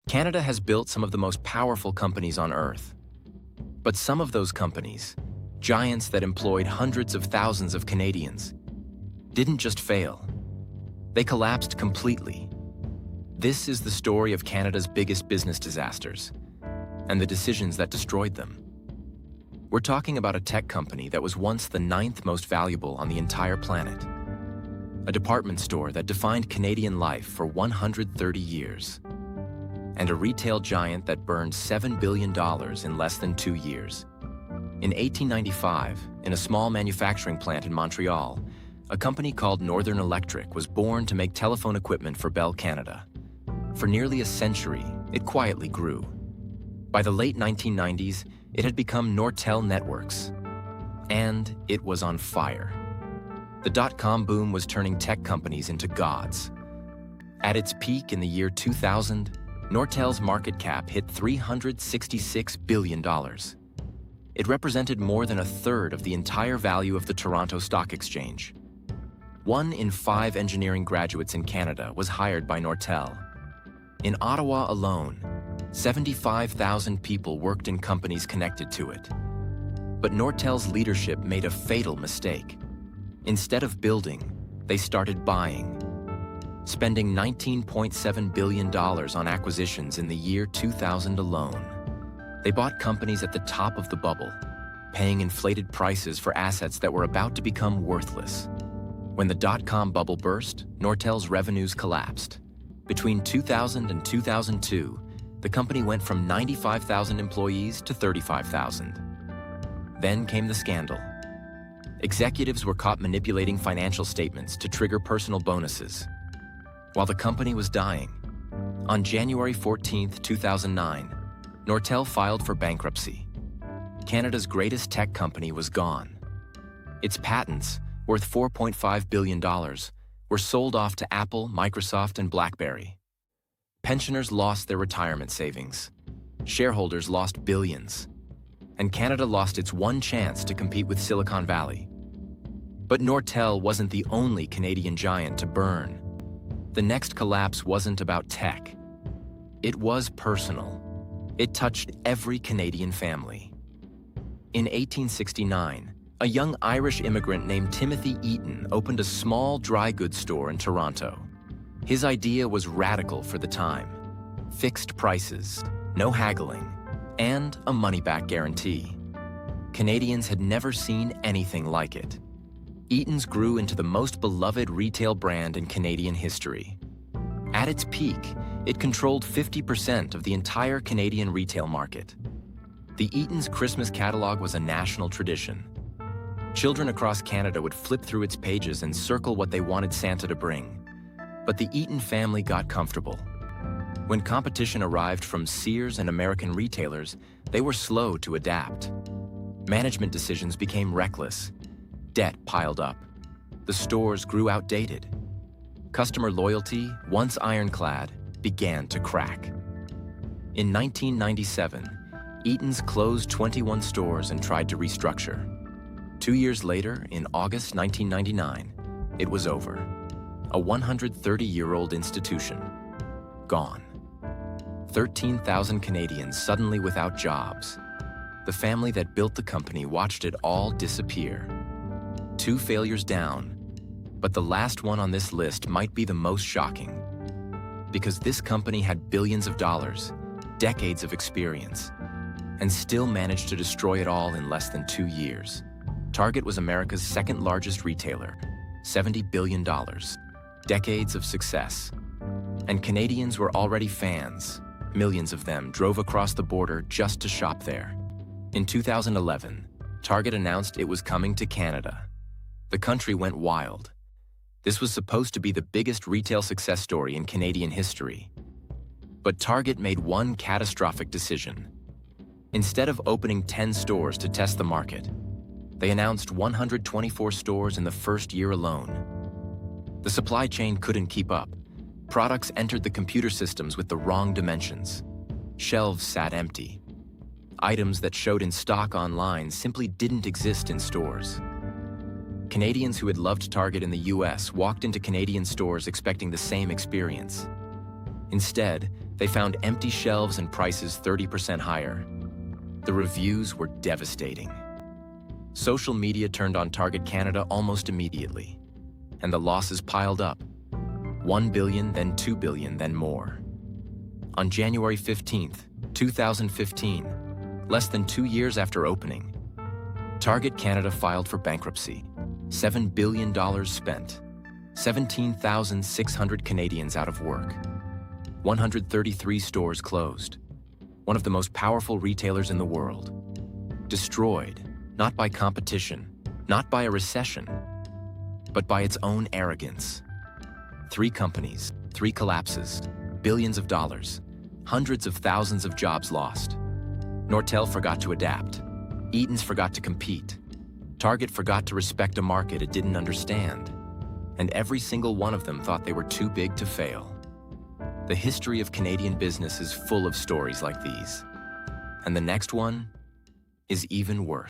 Canada has built some of the most powerful companies on Earth. But some of those companies, giants that employed hundreds of thousands of Canadians, didn't just fail. They collapsed completely. This is the story of Canada's biggest business disasters and the decisions that destroyed them. We're talking about a tech company that was once the 9th most valuable on the entire planet. A department store that defined Canadian life for 130 years. And a retail giant that burned $7 billion in less than 2 years. In 1895, in a small manufacturing plant in Montreal, a company called Northern Electric was born to make telephone equipment for Bell Canada. For nearly a century, it quietly grew. By the late 1990s, it had become Nortel Networks. And it was on fire. The dot-com boom was turning tech companies into gods. At its peak in the year 2000, Nortel's market cap hit $366 billion. It represented more than a third of the entire value of the Toronto Stock Exchange. 1 in 5 engineering graduates in Canada was hired by Nortel. In Ottawa alone, 75,000 people worked in companies connected to it. But Nortel's leadership made a fatal mistake. Instead of building, they started buying, spending $19.7 billion on acquisitions in the year 2000 alone. They bought companies at the top of the bubble, paying inflated prices for assets that were about to become worthless. When the dot-com bubble burst, Nortel's revenues collapsed. Between 2000 and 2002, the company went from 95,000 employees to 35,000. Then came the scandal. Executives were caught manipulating financial statements to trigger personal bonuses. While the company was dying, on January 14, 2009, Nortel filed for bankruptcy. Canada's greatest tech company was gone. Its patents, worth $4.5 billion, were sold off to Apple, Microsoft, and BlackBerry. Pensioners lost their retirement savings. Shareholders lost billions. And Canada lost its one chance to compete with Silicon Valley. But Nortel wasn't the only Canadian giant to burn. The next collapse wasn't about tech. It was personal. It touched every Canadian family. In 1869, a young Irish immigrant named Timothy Eaton opened a small dry goods store in Toronto. His idea was radical for the time. Fixed prices, no haggling, and a money-back guarantee. Canadians had never seen anything like it. Eaton's grew into the most beloved retail brand in Canadian history. At its peak, it controlled 50% of the entire Canadian retail market. The Eaton's Christmas catalog was a national tradition. Children across Canada would flip through its pages and circle what they wanted Santa to bring. But the Eaton family got comfortable. When competition arrived from Sears and American retailers, they were slow to adapt. Management decisions became reckless. Debt piled up. The stores grew outdated. Customer loyalty, once ironclad, began to crack. In 1997, Eaton's closed 21 stores and tried to restructure. 2 years later, in August 1999, it was over. A 130-year-old institution. Gone. 13,000 Canadians suddenly without jobs. The family that built the company watched it all disappear. 2 failures down, but the last one on this list might be the most shocking. Because this company had billions of dollars, decades of experience, and still managed to destroy it all in less than 2 years. Target was America's second largest retailer, $70 billion. Decades of success. And Canadians were already fans. Millions of them drove across the border just to shop there. In 2011, Target announced it was coming to Canada. The country went wild. This was supposed to be the biggest retail success story in Canadian history. But Target made one catastrophic decision. Instead of opening 10 stores to test the market, they announced 124 stores in the first year alone. The supply chain couldn't keep up. Products entered the computer systems with the wrong dimensions. Shelves sat empty. Items that showed in stock online simply didn't exist in stores. Canadians who had loved Target in the US walked into Canadian stores expecting the same experience. Instead, they found empty shelves and prices 30% higher. The reviews were devastating. Social media turned on Target Canada almost immediately, and the losses piled up. 1 billion, then 2 billion, then more. On January 15th, 2015, less than 2 years after opening, Target Canada filed for bankruptcy. $7 billion spent, 17,600 Canadians out of work, 133 stores closed, one of the most powerful retailers in the world, destroyed, not by competition, not by a recession, but by its own arrogance. 3 companies, 3 collapses, billions of dollars, hundreds of thousands of jobs lost. Nortel forgot to adapt. Eaton's forgot to compete. Target forgot to respect a market it didn't understand. And every single one of them thought they were too big to fail. The history of Canadian business is full of stories like these. And the next one is even worse.